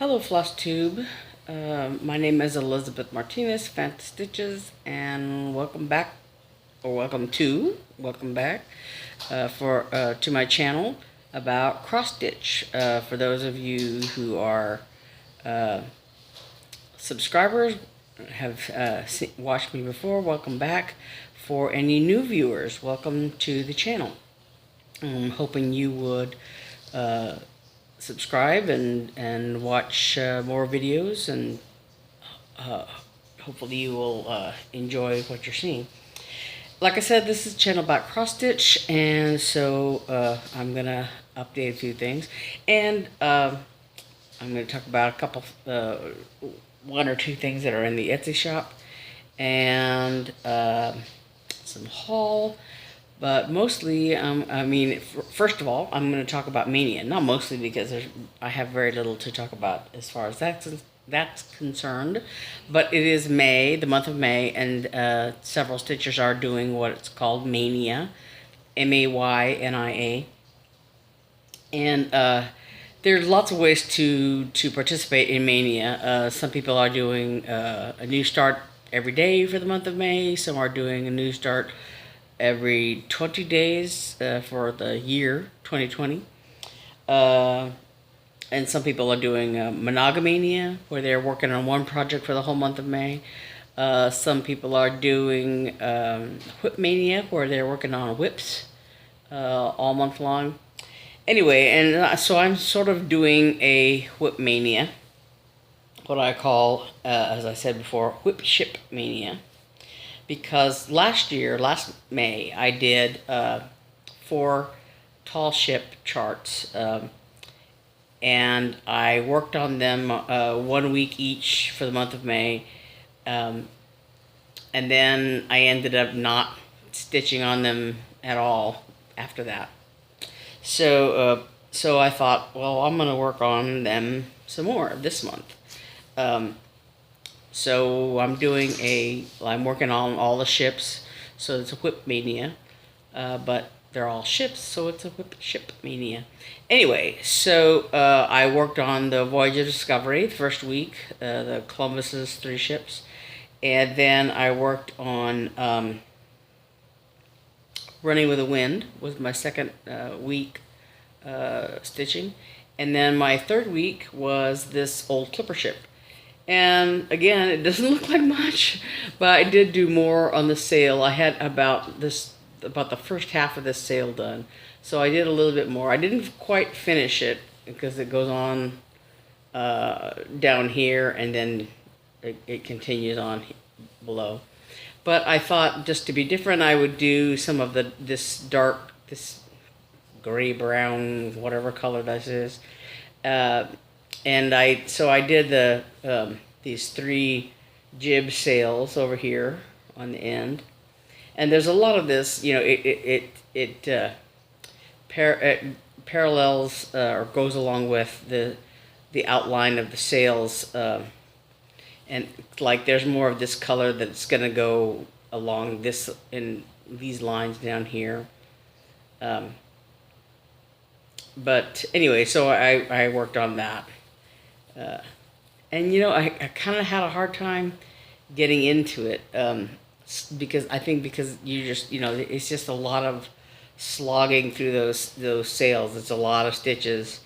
Hello, Flosstube. My name is Elizabeth Martinez, phantastitches, and welcome back, or welcome back to my channel about cross stitch. For those of you who are subscribers, have watched me before, welcome back. For any new viewers, welcome to the channel. I'm hoping you would subscribe and watch more videos, and hopefully you will enjoy what you're seeing. Like I said, this is a channel about cross stitch, and so I'm gonna update a few things, and I'm gonna talk about a couple, one or two things that are in the Etsy shop, and some haul. But mostly, first of all, I'm going to talk about Mania. Not mostly because I have very little to talk about as far as that's concerned. But it is May, the month of May, and several stitchers are doing what it's called Maynia, Maynia. And there's lots of ways to participate in Mania. Some people are doing a new start every day for the month of May. Some are doing a new start every 20 days for the year 2020. And some people are doing Monogamania, where they're working on one project for the whole month of May. Some people are doing WIP-Maynia, where they're working on whips all month long. Anyway, and so I'm sort of doing a WIP-Maynia, what I call, as I said before, Whip Ship Mania. Because last May, I did 4 tall ship charts, and I worked on them 1 week each for the month of May, and then I ended up not stitching on them at all after that. So I thought, well, I'm going to work on them some more this month. So I'm working on all the ships, so it's a WIP-Maynia, but they're all ships, so it's a Whip Ship Mania. Anyway, so I worked on the Voyage of Discovery the first week, the Columbus's 3 ships, and then I worked on Running with the Wind was my second week stitching, and then my third week was this old clipper ship. And again, it doesn't look like much, but I did do more on the sail. I had about the first half of this sail done, so I did a little bit more. I didn't quite finish it because it goes on down here, and then it continues on below. But I thought, just to be different, I would do some of this gray brown, whatever color this is. And I did these 3 jib sails over here on the end, and there's a lot of this. You know, it parallels or goes along with the outline of the sails, and like there's more of this color that's going to go along this in these lines down here. But anyway, so I worked on that. And you know, I kind of had a hard time getting into it, because you just, you know, it's just a lot of slogging through those sails. It's a lot of stitches,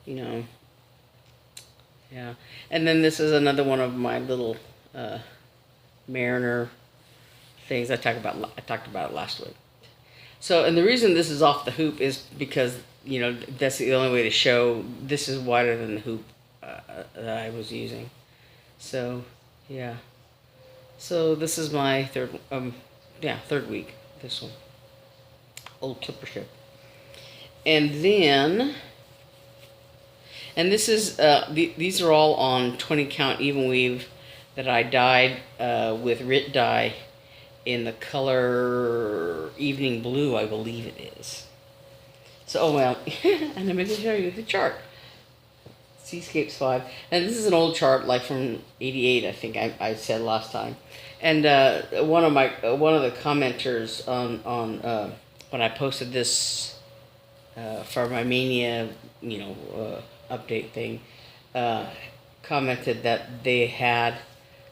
you know. Yeah. And then this is another one of my little Mariner things I talked about it last week. So, and the reason this is off the hoop is because, you know, that's the only way to show this is wider than the hoop that I was using. So yeah, so this is my third week, this one, old clipper ship. And then, and this is these are all on 20 count even weave that I dyed with RIT dye in the color Evening Blue, I believe it is. So, oh well, and I'm going to show you the chart. Seascapes 5, and this is an old chart, like from '88, I think I said last time. And one of the commenters on when I posted this for my Mania, you know, update thing, commented that they had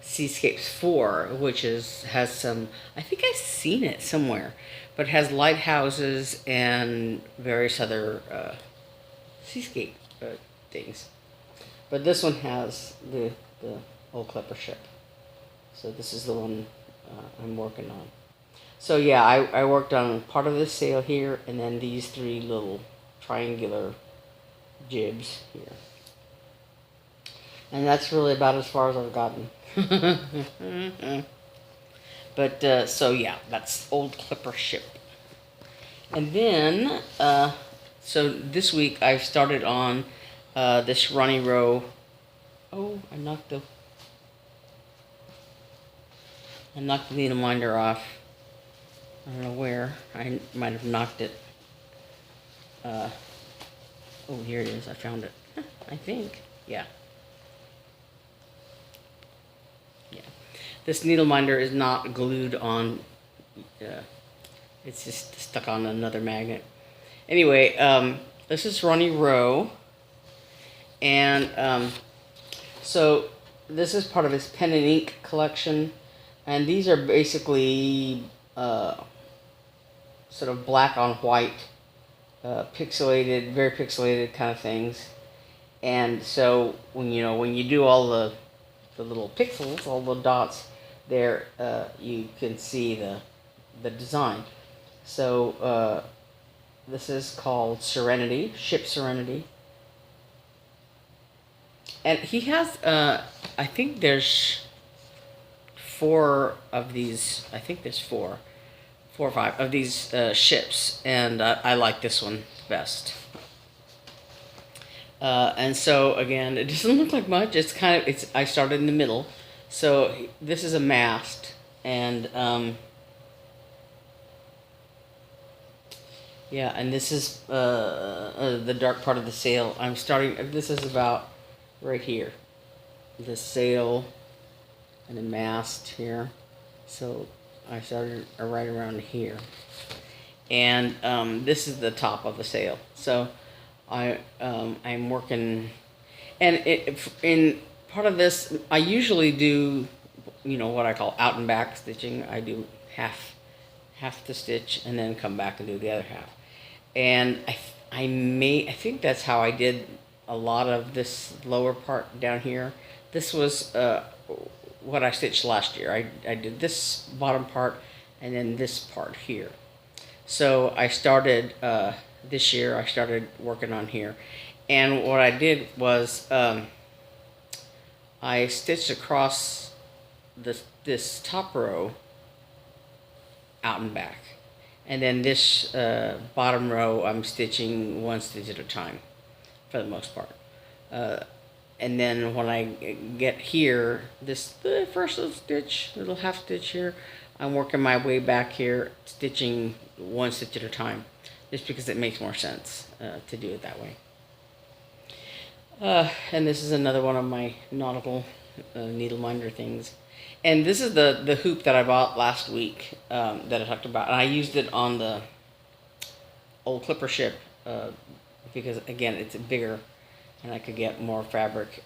Seascapes 4, which has some, I think I've seen it somewhere, but it has lighthouses and various other seascape things. But this one has the old clipper ship. So this is the one I'm working on. So yeah, I worked on part of this sail here, and then these 3 little triangular jibs here. And that's really about as far as I've gotten. But, so yeah, that's old clipper ship. And then, so this week I started on this Ronnie Rowe. Oh, I knocked the needle minder off. I don't know where. I might have knocked it. Oh, here it is. I found it. I think. Yeah. Yeah. This needle minder is not glued on. It's just stuck on another magnet. Anyway, this is Ronnie Rowe. And so this is part of his pen and ink collection. And these are basically sort of black on white, pixelated, very pixelated kind of things. And so when you do all the little pixels, all the dots there, you can see the design. So this is called Serenity, Ship Serenity. And he has, I think there's 4 of these, I think there's 4 or 5 of these ships, and I like this one best. And so again, it doesn't look like much. It's kind of, I started in the middle. So this is a mast, and yeah, and this is the dark part of the sail. I'm starting, this is about right here. The sail and the mast here. So I started right around here. And this is the top of the sail. So I'm working, and in part of this, I usually do, what I call out and back stitching. I do half the stitch and then come back and do the other half. And I think that's how I did a lot of this lower part down here. This was what I stitched last year. I did this bottom part and then this part here. So I started, this year I started working on here. And what I did was I stitched across this top row out and back. And then this bottom row I'm stitching 1 stitch at a time for the most part. And then when I get here, the first little half stitch here, I'm working my way back here, stitching 1 stitch at a time, just because it makes more sense to do it that way. And this is another one of my nautical needle minder things. And this is the hoop that I bought last week that I talked about. And I used it on the old clipper ship because, again, it's bigger and I could get more fabric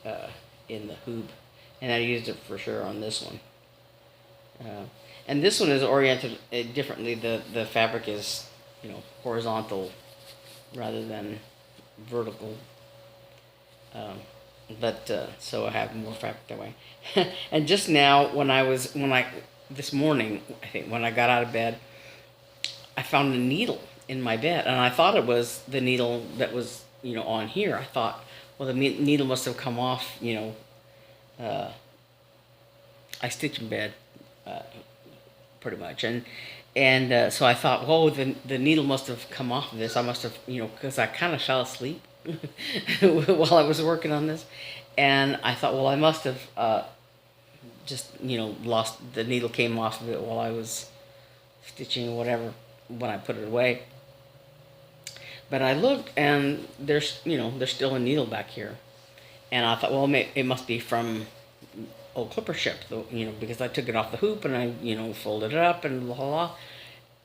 in the hoop. And I used it for sure on this one. And this one is oriented differently. The fabric is, horizontal rather than vertical. So I have more fabric that way. And just now, this morning, I think, when I got out of bed, I found a needle in my bed, and I thought it was the needle that was, on here. I thought, well, the needle must have come off, I stitch in bed, pretty much, and so I thought, whoa, the needle must have come off of this. I must have, because I kind of fell asleep while I was working on this, and I thought, well, I must have just lost, the needle came off of it while I was stitching or whatever when I put it away. But I looked, and there's still a needle back here, and I thought, well, it must be from old clipper ship, because I took it off the hoop and I folded it up and blah blah blah.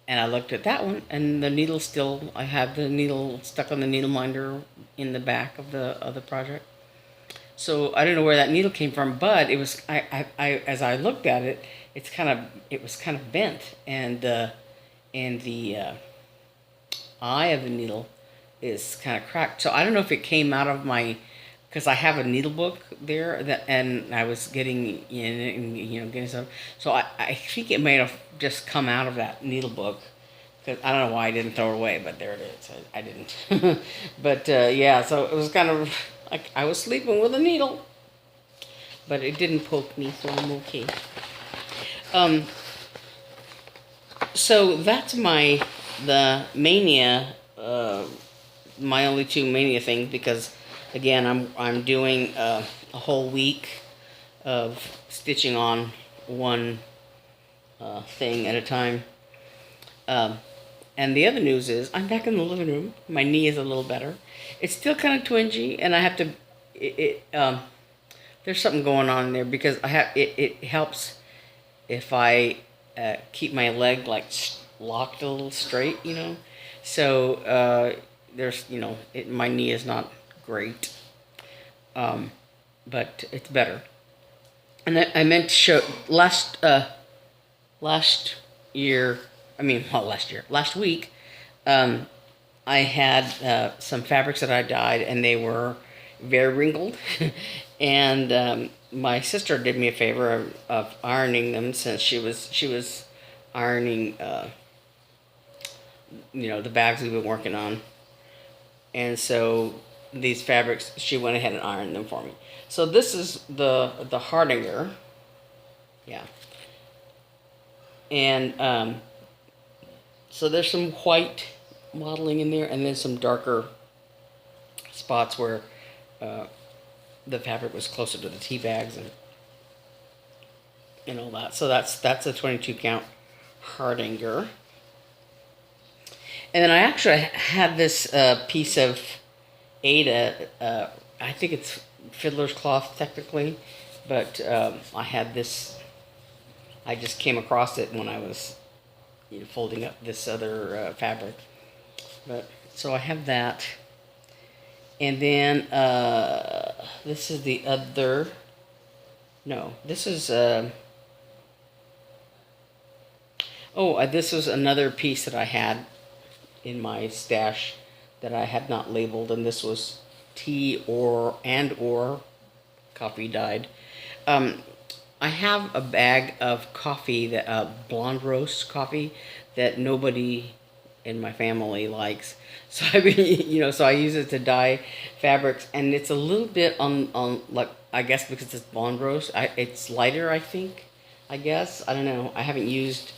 And I looked at that one, and the needle still, I have the needle stuck on the needle minder in the back of the project. So I don't know where that needle came from, but it was I as I looked at it, it was kind of bent, and the eye of the needle is kind of cracked. So I don't know if it came out of my, because I have a needle book there that, and I was getting in and getting stuff. So I think it may have just come out of that needle book. Cause I don't know why I didn't throw it away, but there it is. I didn't. But yeah, so it was kind of like I was sleeping with a needle, but it didn't poke me, so I'm okay. So that's the mania, my only two mania things, because again I'm doing a whole week of stitching on one thing at a time. And the other news is I'm back in the living room. My knee is a little better. It's still kind of twingy, and I have to. There's something going on there because It helps if I keep my leg like locked a little straight, So there's my knee is not great, but it's better. And I meant to show last week, I had some fabrics that I dyed, and they were very wrinkled. And my sister did me a favor of ironing them, since she was ironing, the bags we've been working on. And so these fabrics, she went ahead and ironed them for me. So this is the Hardinger, yeah. And so there's some white modeling in there, and then some darker spots where the fabric was closer to the tea bags and all that. So that's a 22 count Hardinger. And then I actually had this piece of Ada. I think it's fiddler's cloth technically, but I had this. I just came across it when I was folding up this other fabric. But so I have that, and then this is the other. No, this is. This was another piece that I had in my stash that I had not labeled, and this was tea or coffee dyed. I have a bag of coffee, that blonde roast coffee, that nobody in my family likes. So so I use it to dye fabrics, and it's a little bit on like, I guess because it's blonde roast, it's lighter, I think. I guess, I don't know. I haven't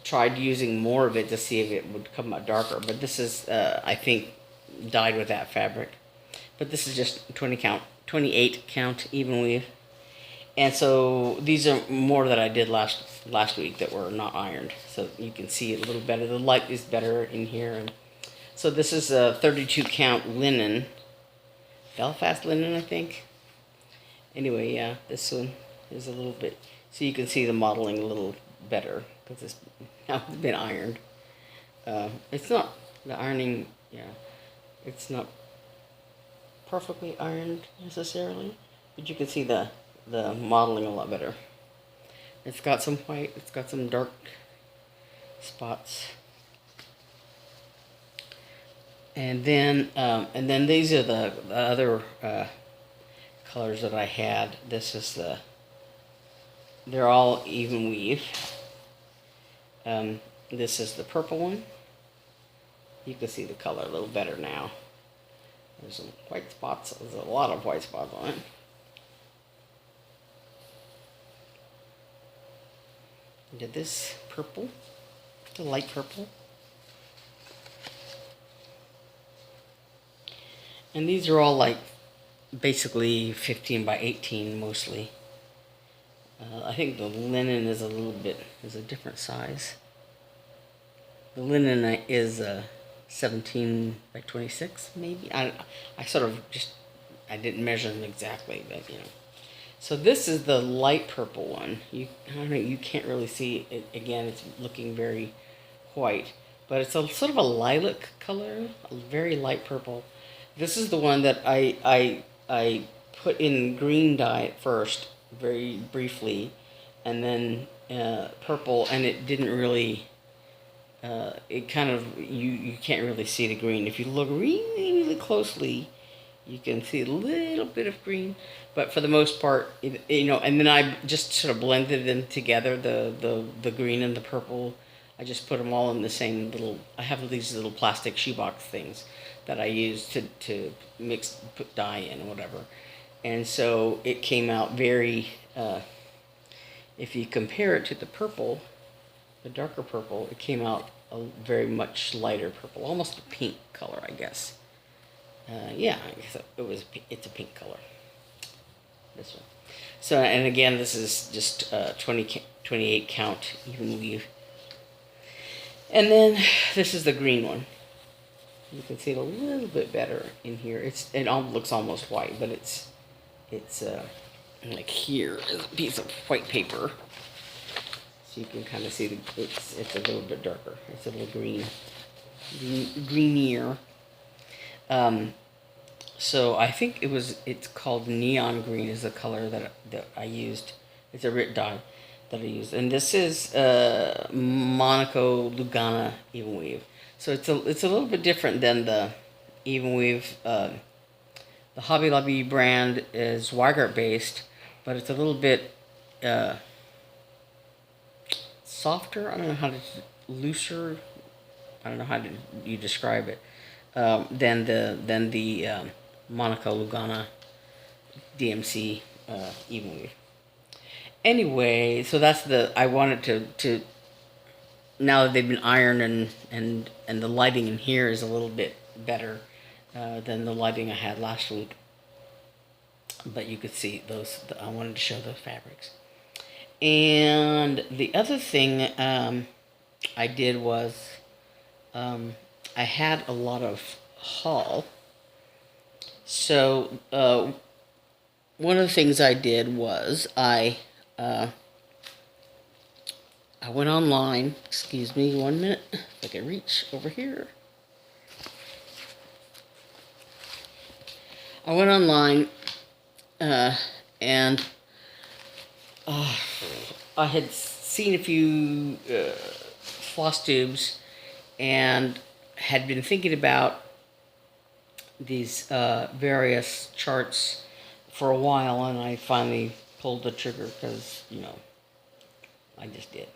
tried using more of it to see if it would come out darker, but this is I think dyed with that fabric. But this is just 28 count even weave. And so these are more that I did last week that were not ironed, so you can see it a little better. The light is better in here. And so this is a 32 count linen, Belfast linen, I think. Anyway, yeah, this one is a little bit, so you can see the modeling a little better because it's now been ironed. It's not the ironing, yeah, it's not perfectly ironed necessarily, but you can see the modeling a lot better. It's got some white, it's got some dark spots. And then these are the other colors that I had. This is they're all even weave. This is the purple one. You can see the color a little better now. There's some white spots, there's a lot of white spots on it. Did this purple, the light purple. And these are all like basically 15 by 18 mostly. I think the linen is a different size. The linen is 17 by 26 maybe. I didn't measure them exactly, but So this is the light purple one. I don't know, you can't really see it. Again, it's looking very white, but it's a sort of a lilac color, a very light purple. This is the one that I put in green dye at first, very briefly, and then purple, and it didn't really. It kind of you can't really see the green. If you look really closely, you can see a little bit of green, but for the most part, and then I just sort of blended them together, the green and the purple. I just put them all in the same little, I have these little plastic shoebox things that I use to put dye in or whatever. And so it came out very, if you compare it to the purple, the darker purple, it came out a very much lighter purple, almost a pink color, I guess. Yeah, I guess it's a pink color. This one. So, and again, this is just 28 count even weave. And then this is the green one. You can see it a little bit better in here. It looks almost white, but it's like here is a piece of white paper. So you can kind of see it's a little bit darker. It's a little greenier. So I think it's called neon green is the color that I used. It's a RIT dye that I used, and this is Monaco Lugana even weave. So it's a little bit different than the even weave. The Hobby Lobby brand is Weigart based, but it's a little bit softer. I don't know how to looser. I don't know how you describe it. Than the Monaco Lugana DMC even weave. Anyway, so that's I wanted to now that they've been ironed and the lighting in here is a little bit better than the lighting I had last week. But you could see those. I wanted to show those fabrics. And the other thing I did was I had a lot of haul. So one of the things I did was I went online. Excuse me 1 minute, if I can reach over here. I went online and I had seen a few Flosstubes and had been thinking about these various charts for a while, and I finally pulled the trigger because I just did.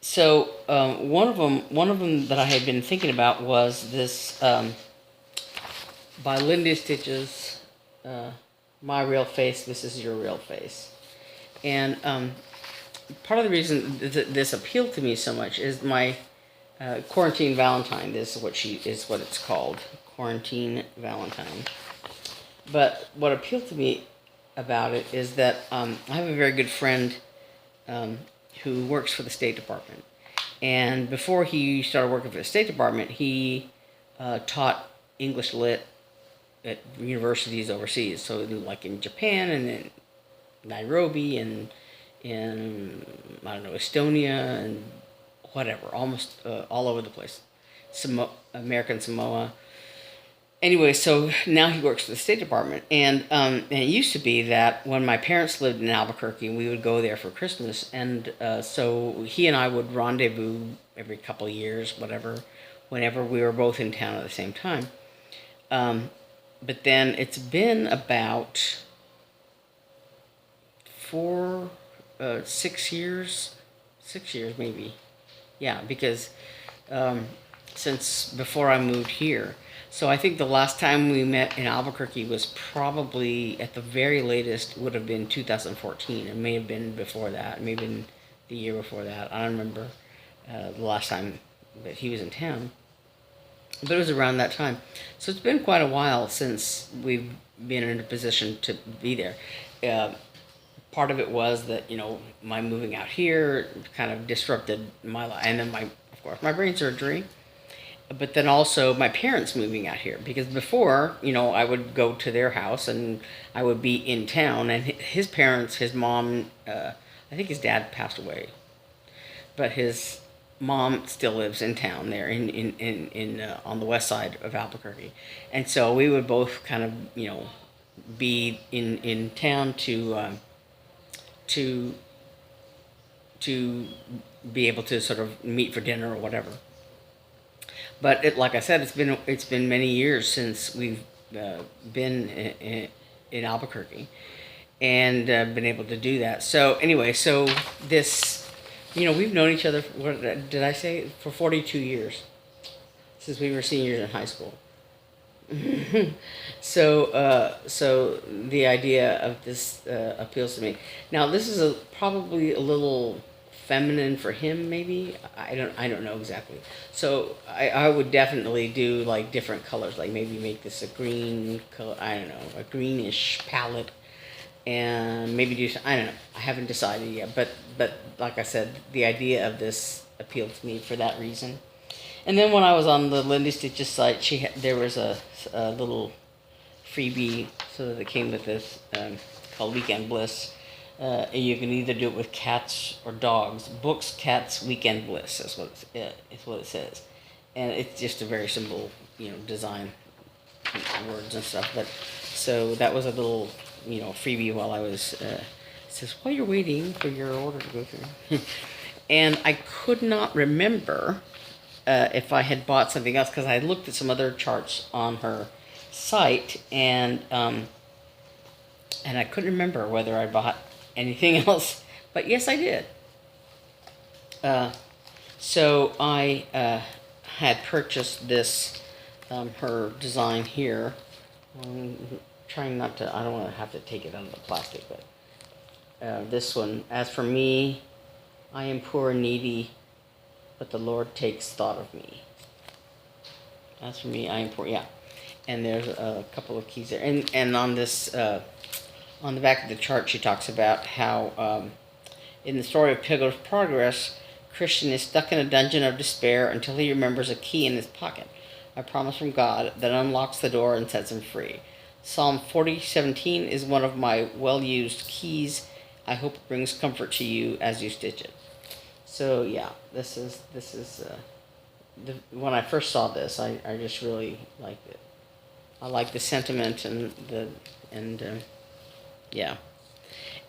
So one of them that I had been thinking about was this by Lindy Stitches, My Real Face, This Is Your Real Face, and part of the reason that this appealed to me so much is my Quarantine Valentine. This is what it's called, Quarantine Valentine. But what appealed to me about it is that I have a very good friend who works for the State Department, and before he started working for the State Department, he taught English Lit at universities overseas. So like in Japan and in Nairobi and in I don't know, Estonia and whatever, almost all over the place. American Samoa. Anyway, so now he works for the State Department, and it used to be that when my parents lived in Albuquerque, we would go there for Christmas, and so he and I would rendezvous every couple of years, whenever we were both in town at the same time. But then it's been about 6 years maybe. Yeah, because since before I moved here. So I think the last time we met in Albuquerque was probably, at the very latest, would have been 2014. It may have been before that, maybe the year before that. I don't remember the last time that he was in town. But it was around that time. So it's been quite a while since we've been in a position to be there. Part of it was that, my moving out here kind of disrupted my life. And then of course, my brain surgery. But then also my parents moving out here. Because before, I would go to their house and I would be in town. And his parents, his mom, I think his dad passed away. But his mom still lives in town there in on the west side of Albuquerque. And so we would both kind of, be in town to to be able to sort of meet for dinner or whatever. But like I said, it's been many years since we've been in Albuquerque and been able to do that. So anyway, so this, we've known each other. What did I say? For 42 years, since we were seniors in high school. So the idea of this appeals to me. Now, this is probably a little feminine for him, maybe. I don't know exactly. So I would definitely do like different colors, like maybe make this a green color. I don't know, a greenish palette, and maybe do, I don't know. I haven't decided yet, but like I said, the idea of this appealed to me for that reason. And then when I was on the Lindy Stitches site, there was a little freebie, so that it came with this called Weekend Bliss. You can either do it with cats or dogs. Books, cats, weekend bliss is what it says, and it's just a very simple, design, words and stuff. But so that was a little, freebie while I was. It says while you're waiting for your order to go through, and I could not remember if I had bought something else, because I looked at some other charts on her site, and I couldn't remember whether I bought anything else, but yes, I did. So I had purchased this, her design here. I'm trying not to, I don't want to have to take it out of the plastic, but this one, as for me, I am poor and needy, but the Lord takes thought of me. As for me, I am poor, yeah. And there's a couple of keys there. And on this, on the back of the chart, she talks about how in the story of Pilgrim's Progress, Christian is stuck in a dungeon of despair until he remembers a key in his pocket, a promise from God that unlocks the door and sets him free. Psalm 40:17 is one of my well-used keys. I hope it brings comfort to you as you stitch it. So yeah, this is when I first saw this, I just really liked it. I like the sentiment and yeah.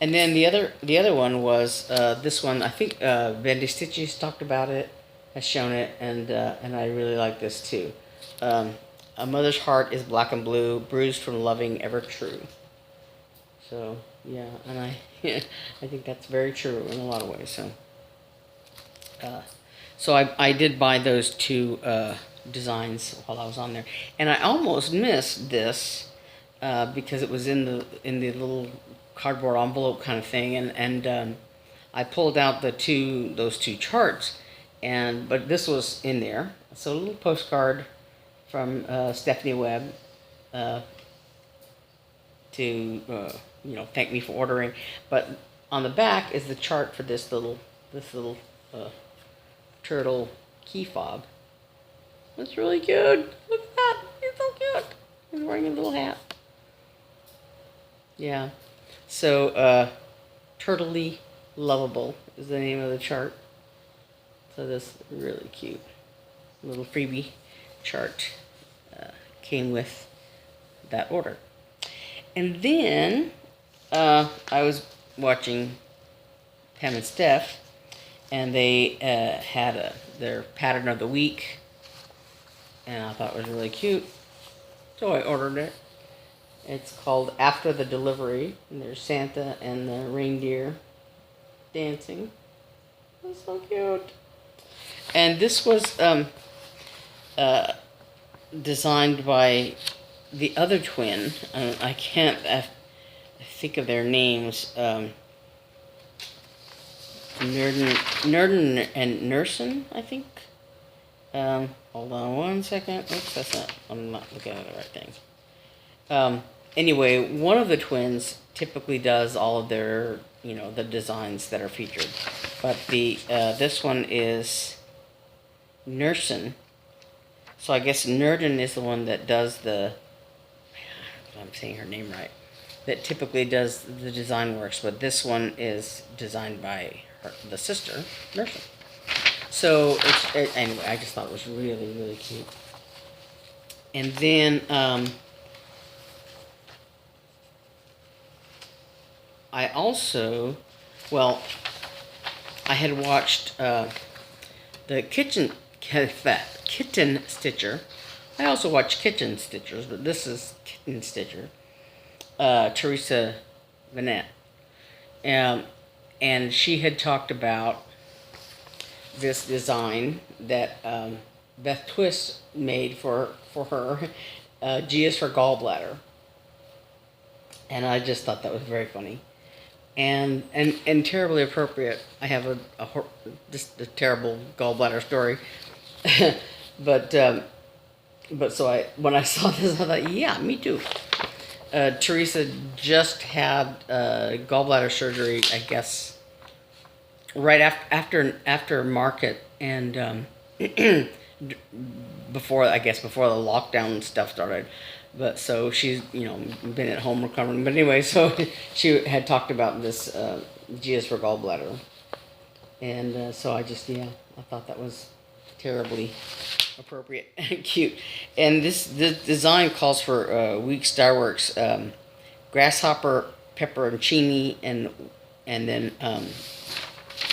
And then the other one was this one. I think Bendy Stitches talked about it, has shown it, and I really like this too. A mother's heart is black and blue, bruised from loving, ever true. So yeah, and I think that's very true in a lot of ways. So I did buy those two designs while I was on there, and I almost missed this because it was in the little cardboard envelope kind of thing, and I pulled out those two charts, but this was in there. So a little postcard from Stephanie Webb to thank me for ordering, but on the back is the chart for this little turtle key fob. It's really cute. Look at that. He's so cute. He's wearing a little hat. Yeah. So, Turtlely Lovable is the name of the chart. So this really cute little freebie chart came with that order. And then I was watching Pam and Steph, and they had their pattern of the week, and I thought it was really cute, so I ordered it. It's called After the Delivery, and there's Santa and the reindeer dancing. It's so cute. And this was designed by the other twin. I can't think of their names. Nerden and Nursen, I think. Hold on one second. Oops, that's not. I'm not looking at the right thing. Anyway, one of the twins typically does all of their, the designs that are featured, but this one is Nursen. So I guess Nerden is the one that does I'm saying her name right, that typically does the design works, but this one is designed by the sister, Nursen. So anyway, I just thought it was really, really cute. And then I also, well, I had watched the Kitten Stitcher. I also watch Kitchen Stitchers, but this is Kitten Stitcher. Teresa Vanette. And she had talked about this design that Beth Twist made for her. G is for gallbladder. And I just thought that was very funny. And terribly appropriate. I have just a terrible gallbladder story. but so when I saw this, I thought, yeah, me too. Teresa just had gallbladder surgery, I guess, right after market, and before the lockdown stuff started. But so she's been at home recovering. But anyway, so she had talked about this GS for gallbladder, and so I thought that was terribly appropriate and cute. And this design calls for Week Starworks grasshopper pepperoncini and then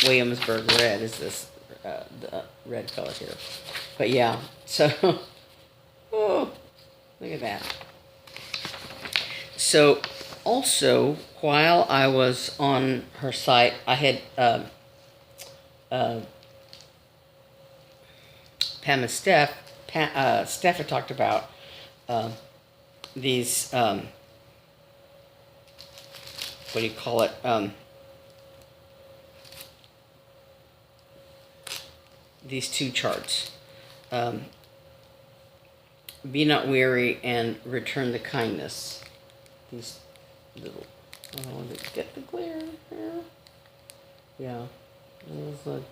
Williamsburg red is this the red color here. But yeah, so oh, look at that. So also, while I was on her site, I had Pam and Steph had talked about these, what do you call it, these two charts, Be Not Weary and Return the Kindness. These little, get the glare here. Yeah, there's a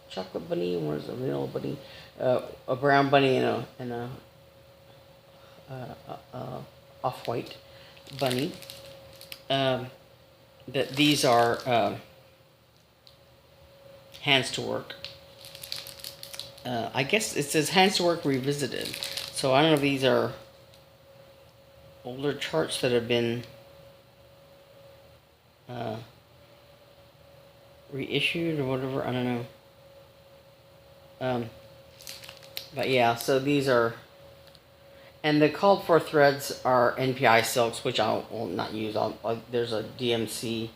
chocolate bunny, and where's a vanilla bunny? A brown bunny and a off-white bunny. That these are Hands to Work. I guess it says Hands to Work Revisited. So I don't know if these are older charts that have been reissued or whatever. I don't know. But yeah, so these are, and the called for threads are NPI silks, which I will not use. There's a DMC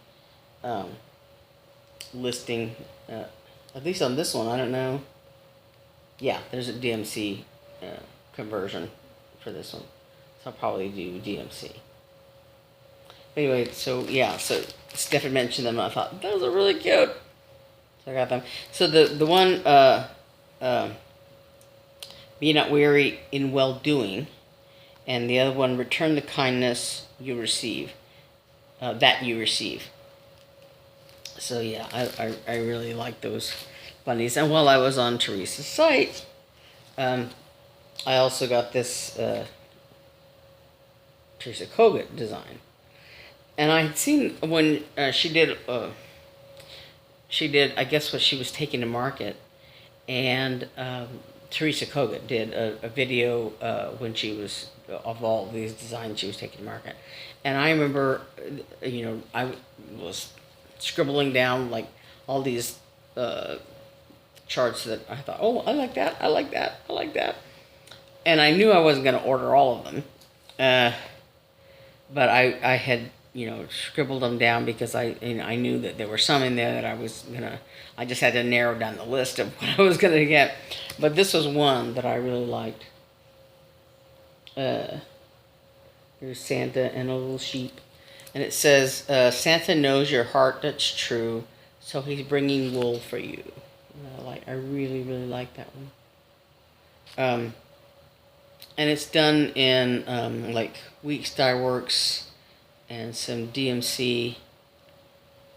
listing, at least on this one. I don't know. Yeah, there's a DMC conversion for this one, so I'll probably do DMC. Anyway, so yeah, so Steph had mentioned them, and I thought those are really cute, so I got them. So the one Be Not Weary in Well Doing, and the other one Return the Kindness You Receive, that you receive. So yeah, I really like those bunnies. And while I was on Teresa's site, I also got this Teresa Kogut design. And I had seen when she did, I guess, what she was taking to market. And Teresa Kogut did a video when she was, of all these designs she was taking to market. And I remember, I was scribbling down like all these charts that I thought, oh, I like that, I like that, I like that. And I knew I wasn't going to order all of them. But I had, scribbled them down because I knew that there were some in there that I just had to narrow down the list of what I was going to get. But this was one that I really liked. There's Santa and a little sheep. And it says, Santa knows your heart that's true, so he's bringing wool for you. I really, really like that one. And it's done in like Week Starworks and some DMC.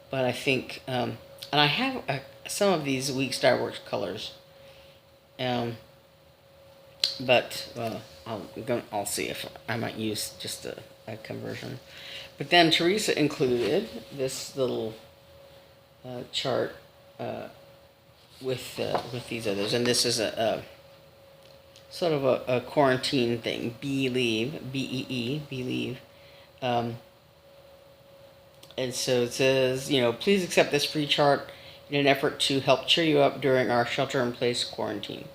But I think, and I have some of these Week Starworks colors. But I'll see if I might use just a conversion. But then Teresa included this little chart with these others, and this is a sort of a quarantine thing. Believe, Bee, Believe, And so it says, please accept this free chart in an effort to help cheer you up during our shelter-in-place quarantine.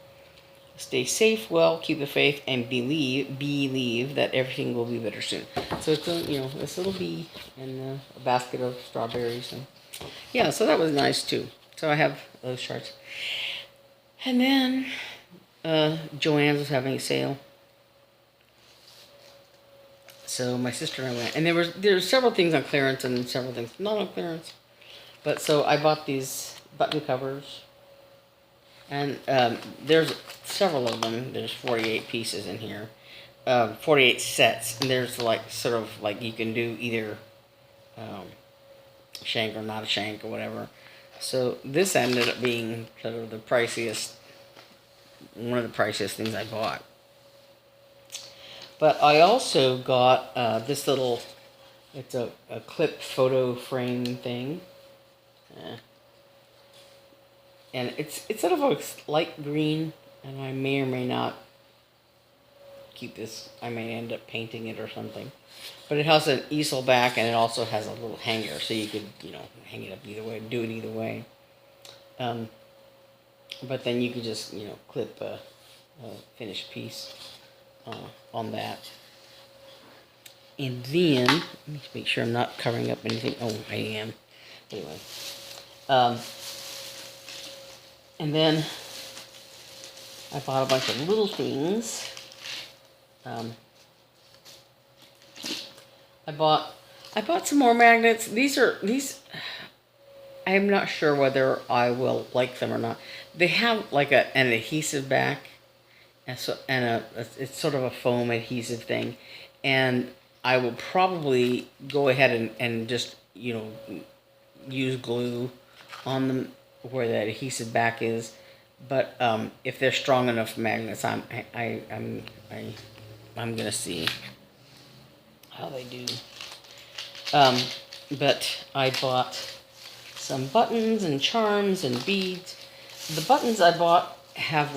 Stay safe, well, keep the faith, and believe that everything will be better soon. So it's this little bee and a basket of strawberries. And yeah, so that was nice too. So I have those charts. And then Joann's was having a sale. So my sister and I went, and there were several things on clearance and several things not on clearance. But so I bought these button covers. And there's several of them. There's 48 pieces in here. 48 sets. And there's sort of you can do either shank or not a shank or whatever. So this ended up being sort of one of the priciest things I bought. But I also got this little, it's a clip photo frame thing. And it's sort of a light green, and I may or may not keep this. I may end up painting it or something. But it has an easel back, and it also has a little hanger, so you could, hang it up either way, do it either way. But then you could just, clip a finished piece on that. And then, let me make sure I'm not covering up anything. Oh, I am. Anyway. And then I bought a bunch of little things. I bought some more magnets. These I'm not sure whether I will like them or not. They have an adhesive back, and it's sort of a foam adhesive thing, and I will probably go ahead and just use glue on them where the adhesive back is, but if they're strong enough magnets, I'm gonna see how they do. But I bought some buttons and charms and beads. The buttons I bought have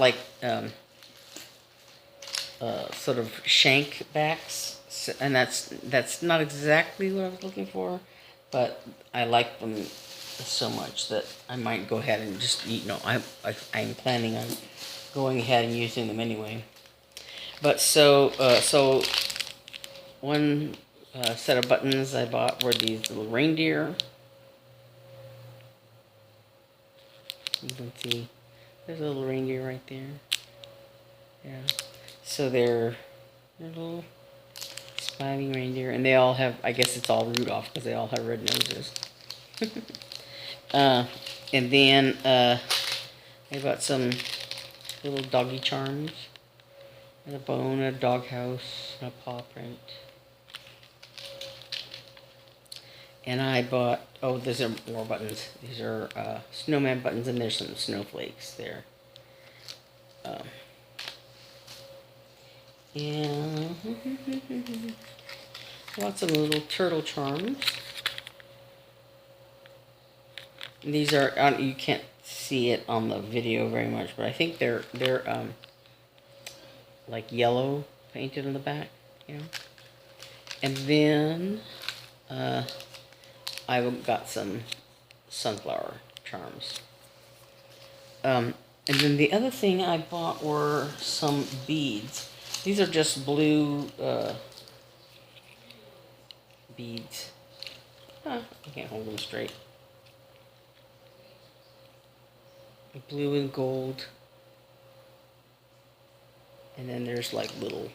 sort of shank backs, and that's not exactly what I was looking for, but I like them so much that I might go ahead and just, I'm planning on going ahead and using them anyway. But so one set of buttons I bought were these little reindeer. You can see there's a little reindeer right there. Yeah. So they're little smiling reindeer, and they all have, I guess it's all Rudolph because they all have red noses. And then I got some little doggy charms, and a bone, a doghouse, and a paw print. And I bought, these are more buttons. These are Snowman Buttons, and there's some snowflakes there. And lots of little turtle charms. These are, you can't see it on the video very much, but I think they're yellow painted on the back, And then I got some sunflower charms. And then the other thing I bought were some beads. These are just blue beads. I can't hold them straight. Blue and gold. And then there's little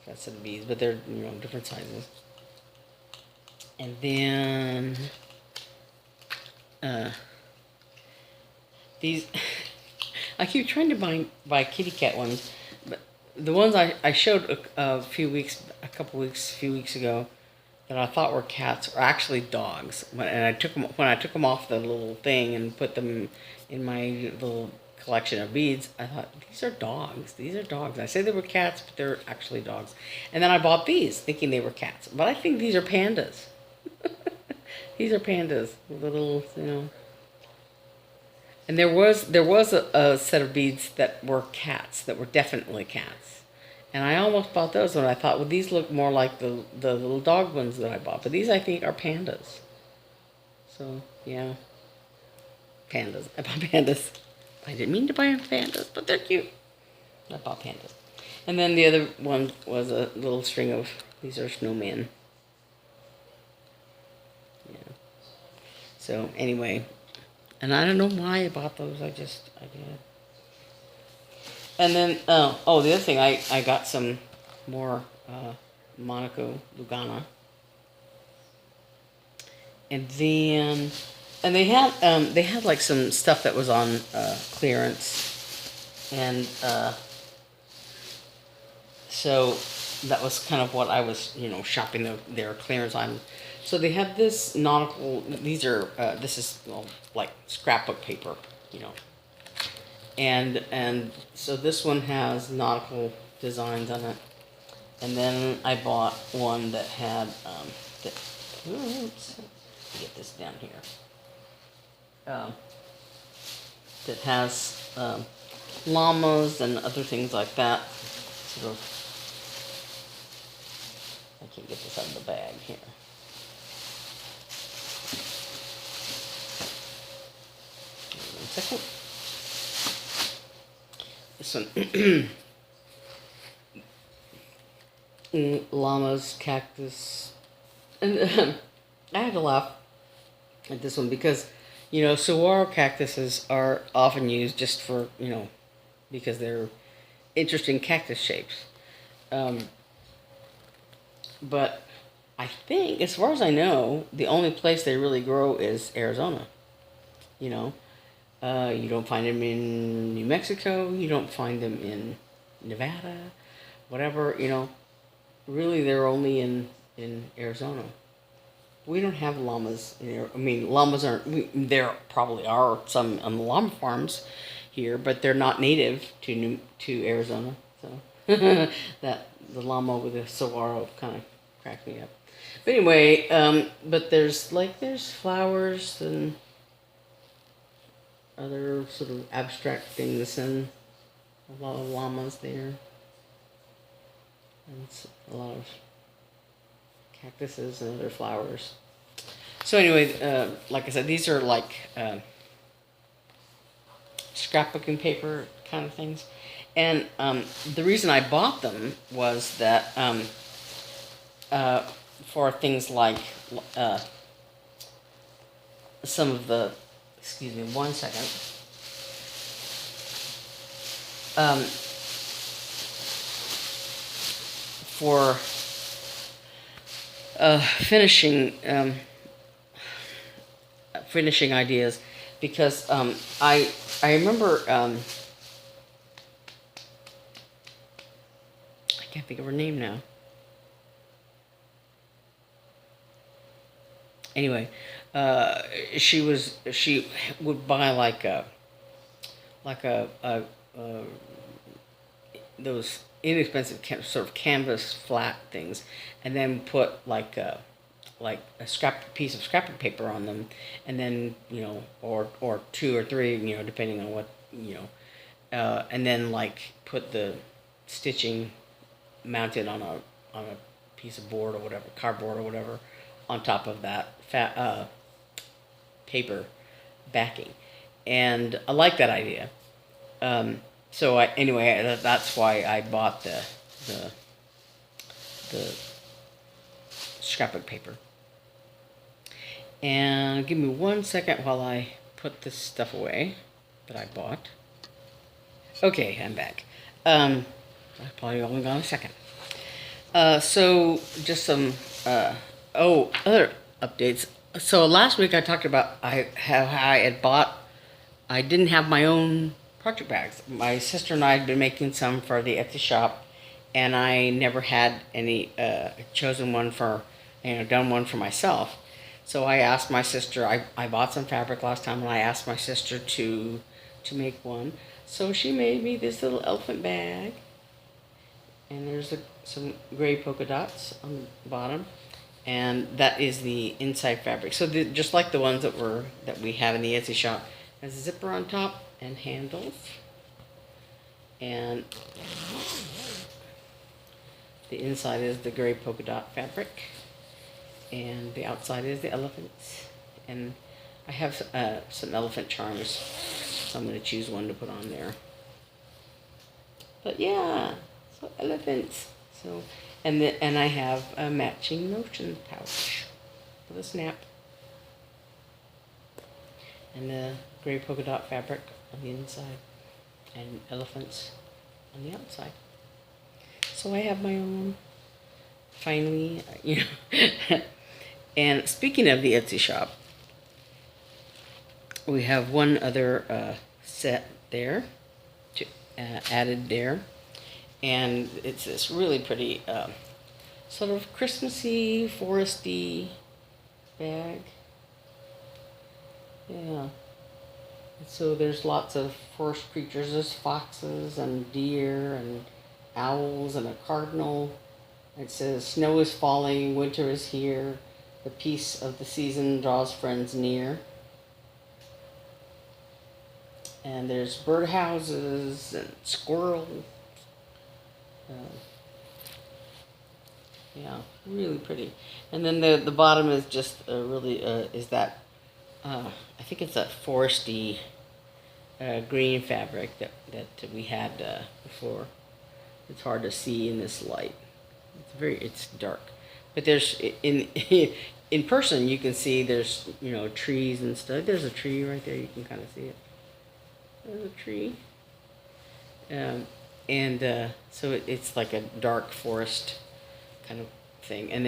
sets of beads, but they're, different sizes. And then these I keep trying to buy kitty cat ones, but the ones I showed a few weeks ago that I thought were cats are actually dogs. When I took them off the little thing and put them in my little collection of beads, I thought, these are dogs. These are dogs. I said they were cats, but they're actually dogs. And then I bought these thinking they were cats, but I think these are pandas. These are pandas, little, And there was a set of beads that were cats, that were definitely cats. And I almost bought those, and I thought, well, these look more like the little dog ones that I bought. But these, I think, are pandas. So, yeah. Pandas. I bought pandas. I didn't mean to buy pandas, but they're cute. I bought pandas. And then the other one was a little string of, these are snowmen. Yeah. So, anyway. And I don't know why I bought those. I did. And then, the other thing, I got some more Monaco Lugana. And then, and they had like some stuff that was on clearance. And so that was kind of what I was, shopping their clearance on. So they have this nautical, these are, this is like scrapbook paper, And so this one has nautical designs on it. And then I bought one that had, oops, get this down here. That has llamas and other things like that. Sort of, I can't get this out of the bag here. One second. This one, llamas, cactus, and I had to laugh at this one because, saguaro cactuses are often used just for, because they're interesting cactus shapes. But I think, as far as I know, the only place they really grow is Arizona. You don't find them in New Mexico. You don't find them in Nevada, whatever, Really, they're only in Arizona. We don't have llamas in llamas aren't. There probably are some on the llama farms here, but they're not native to Arizona. So that the llama with the saguaro kind of cracked me up. But anyway, but there's flowers and other sort of abstract things and a lot of llamas there. And a lot of cactuses and other flowers. So anyway, like I said, these are like scrapbooking paper kind of things. And the reason I bought them was that for things like some of the, excuse me, 1 second. For finishing ideas, because I remember I can't think of her name now. Anyway, she would buy those inexpensive sort of canvas flat things, and then put like a piece of scrapbook paper on them, and then or 2 or 3, depending on what and then put the stitching mounted on a piece of board or whatever, cardboard or whatever, on top of that paper backing, and I like that idea. So anyway, that's why I bought the scrapbook paper. And give me 1 second while I put this stuff away that I bought. Okay, I'm back. I've probably only gone a second. So just some other updates. So last week I talked about how I didn't have my own project bags. My sister and I had been making some for the Etsy shop, and I never had any chosen one done one for myself. So I asked my sister. I bought some fabric last time, and I asked my sister to make one. So she made me this little elephant bag, and there's some gray polka dots on the bottom, and that is the inside fabric. So just like the ones that we have in the Etsy shop, it has a zipper on top and handles, and The inside is the gray polka dot fabric, and the outside is the elephants. And I have some elephant charms, so I'm going to choose one to put on there. But yeah, so elephants. So, and I have a matching notion pouch with a snap, and the gray polka dot fabric on the inside, and elephants on the outside. So I have my own, finally, you know. And speaking of the Etsy shop, we have one other set there, added there. And it's this really pretty, sort of Christmassy, foresty bag. Yeah. So there's lots of forest creatures. There's foxes and deer and owls and a cardinal. It says, "Snow is falling, winter is here. The peace of the season draws friends near." And there's birdhouses and squirrels. Yeah, really pretty. And then the bottom is just really is that I think it's that foresty green fabric that we had before. It's hard to see in this light. It's dark, but there's in person you can see there's, you know, trees and stuff. There's a tree right there. You can kind of see it. There's a tree. So it's like a dark forest kind of thing, and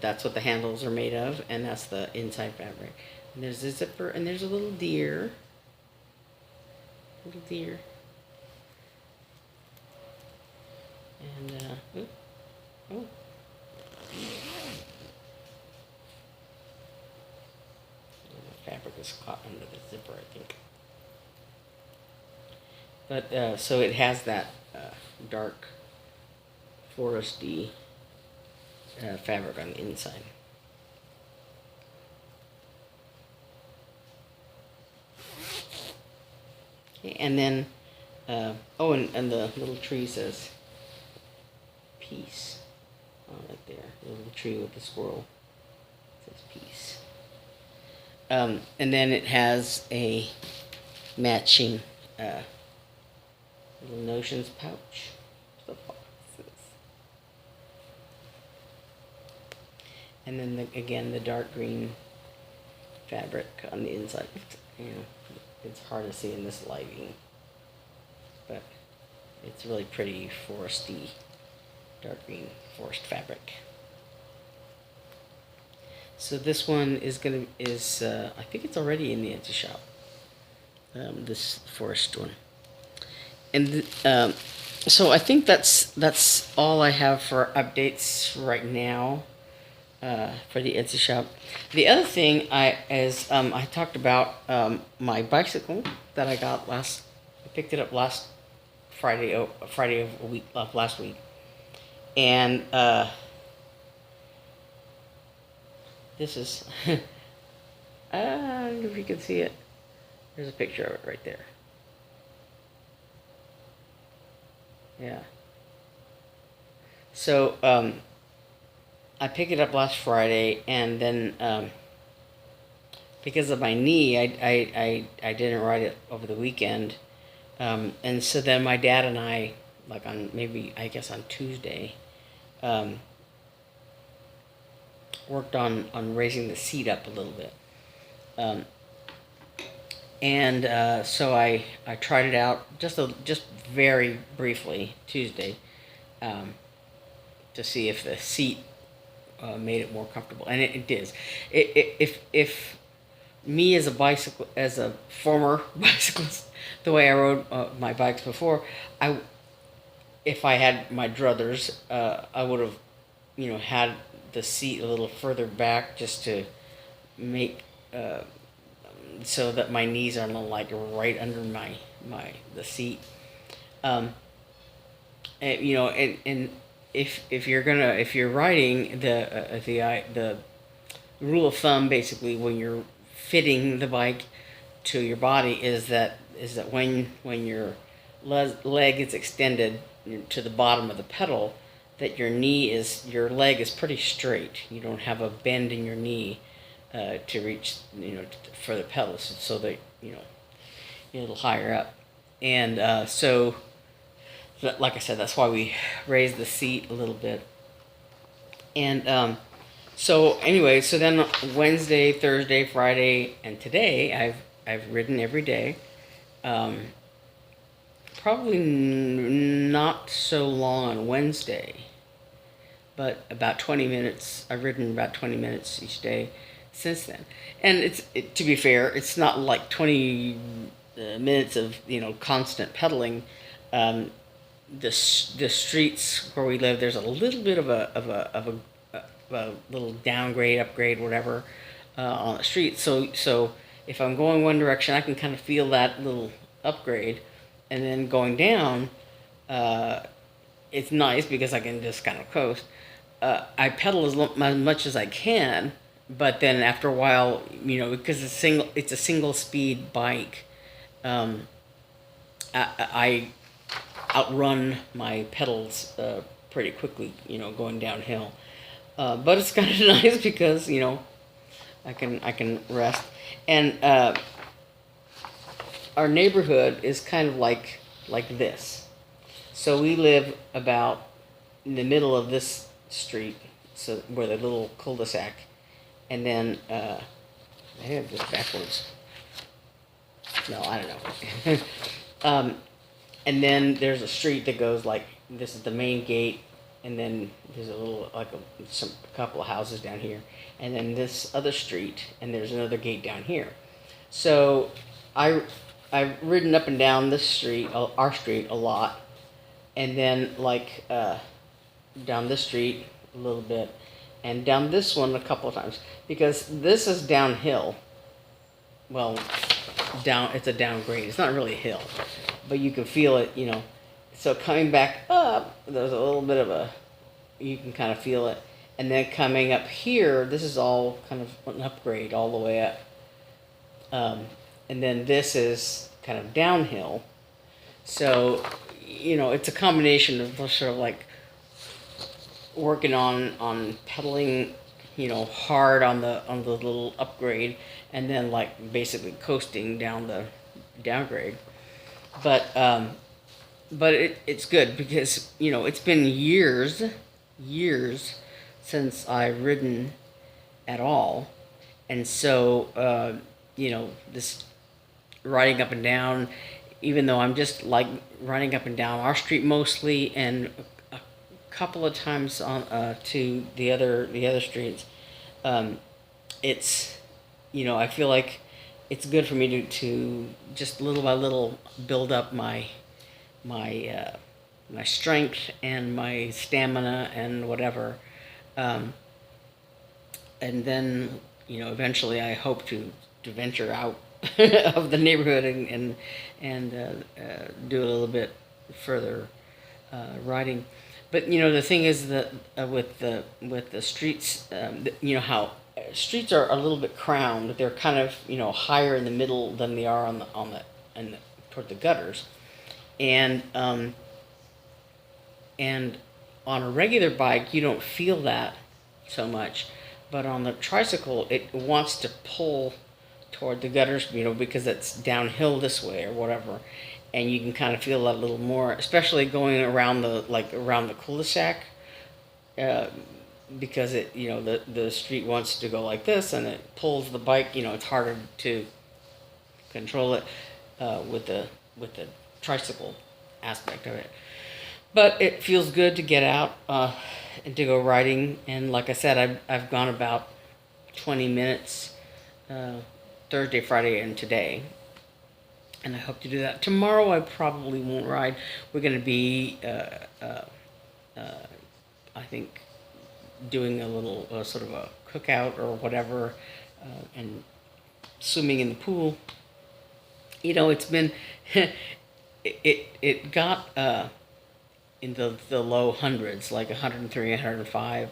that's what the handles are made of, and that's the inside fabric. And there's a zipper, and there's a little deer. And oh. The fabric is caught under the zipper, I think. But so it has that dark foresty fabric on the inside. Okay, and then and the little tree says peace. Right there, the little tree with the squirrel says peace. And then it has a matching little notions pouch for the boxes. And then again the dark green fabric on the inside. You know, it's hard to see in this lighting, but it's really pretty foresty, dark green forest fabric. So this one is I think it's already in the Etsy shop. This forest one. And so I think that's all I have for updates right now for the Etsy shop. The other thing I talked about my bicycle that I got I picked it up last Friday of last week, and this is I don't know if you can see it. There's a picture of it right there. Yeah. So I picked it up last Friday, and then because of my knee, I didn't ride it over the weekend, and so then my dad and I, like on Tuesday, worked on raising the seat up a little bit, and so I tried it out just very briefly Tuesday, to see if the seat made it more comfortable, and it did. If me as a former bicyclist, the way I rode my bikes before, if I had my druthers, I would have, had the seat a little further back just to make so that my knees are not like right under the seat. And if you're riding, the rule of thumb basically when you're fitting the bike to your body is that when your leg is extended to the bottom of the pedal, that your leg is pretty straight. You don't have a bend in your knee to reach, for the pedals, so that, a little higher up. And so, like I said, that's why we raised the seat a little bit. And so anyway, so then Wednesday, Thursday, Friday, and today I've ridden every day. Probably not so long on Wednesday, but about 20 minutes. I've ridden about 20 minutes each day since then. And to be fair, it's not like 20 minutes of constant pedaling. The streets where we live, there's a little bit of a little downgrade, upgrade, whatever, on the street. So if I'm going one direction, I can kind of feel that little upgrade, and then going down, it's nice because I can just kind of coast. I pedal as much as I can, but then after a while, because it's a single speed bike, I outrun my pedals pretty quickly, going downhill. But it's kind of nice because I can rest. And our neighborhood is kind of like this. So we live about in the middle of this street, so where the little cul-de-sac, and then I have this backwards. No, I don't know. And then there's a street that goes like this is the main gate, and then there's a little a couple of houses down here, and then this other street, and there's another gate down here. So I've ridden up and down this street, our street, a lot, and then down this street a little bit, and down this one a couple of times, because this is downhill. Well, it's a downgrade. It's not really a hill, but you can feel it, So coming back up, there's a little bit of you can kind of feel it. And then coming up here, this is all kind of an upgrade all the way up. And then this is kind of downhill. So, it's a combination of sort of like working on pedaling, hard on the little upgrade, and then basically coasting down the downgrade. But it's good because it's been years since I've ridden at all, and so this riding up and down, even though I'm just riding up and down our street mostly, and a couple of times on to the other streets, it's I feel like it's good for me to just little by little build up my strength and my stamina and whatever, and then eventually I hope to venture out of the neighborhood and do a little bit further riding. But the thing is that with the streets, how streets are a little bit crowned. They're kind of higher in the middle than they are toward the gutters, and on a regular bike you don't feel that so much, but on the tricycle it wants to pull toward the gutters, because it's downhill this way or whatever, and you can kind of feel that a little more, especially going around the cul-de-sac, because the street wants to go like this, and it pulls the bike. It's harder to control it with the tricycle aspect of it. But it feels good to get out and to go riding. And like I said, I've gone about 20 minutes Thursday, Friday, and today. And I hope to do that. Tomorrow I probably won't ride. We're going to be, I think, doing a little sort of a cookout or whatever, and swimming in the pool. It's been, it got in the low hundreds, like 103, 105.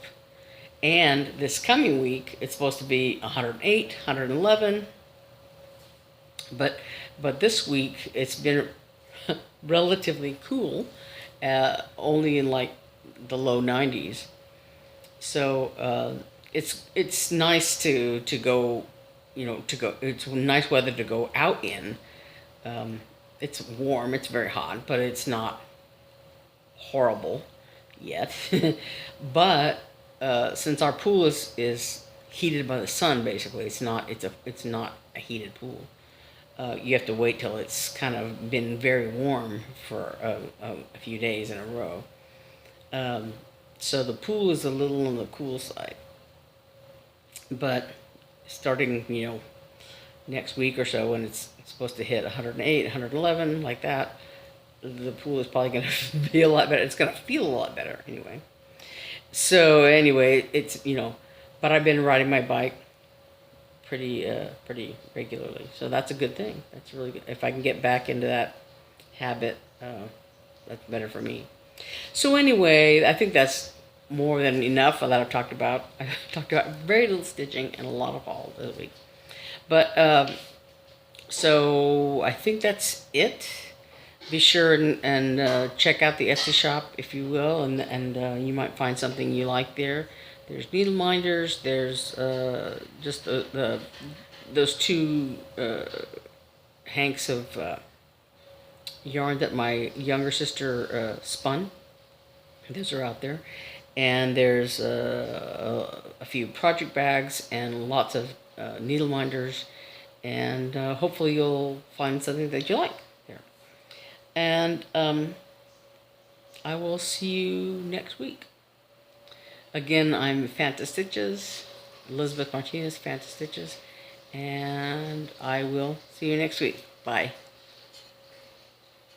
And this coming week, it's supposed to be 108, 111. But this week, it's been relatively cool, only in the low 90s. So it's nice to go, to go. It's nice weather to go out in. It's warm. It's very hot, but it's not horrible yet. But since our pool is heated by the sun, basically, it's not a heated pool. You have to wait till it's kind of been very warm for a few days in a row. So the pool is a little on the cool side. But starting, next week or so, when it's supposed to hit 108, 111, like that, the pool is probably going to be a lot better. It's going to feel a lot better anyway. So anyway, it's, but I've been riding my bike pretty regularly. So that's a good thing. That's really good. If I can get back into that habit, that's better for me. So anyway, I think that's more than enough that I've talked about. I've talked about very little stitching and a lot of haul this week. But, so I think that's it. Be sure and check out the Etsy shop, if you will, and you might find something you like there. There's needle minders. There's just those two hanks of yarn that my younger sister spun. Those are out there. And there's a few project bags and lots of needle minders. And hopefully you'll find something that you like there. And I will see you next week. Again, I'm phantastitches, Elizabeth Martinez, phantastitches, and I will see you next week. Bye.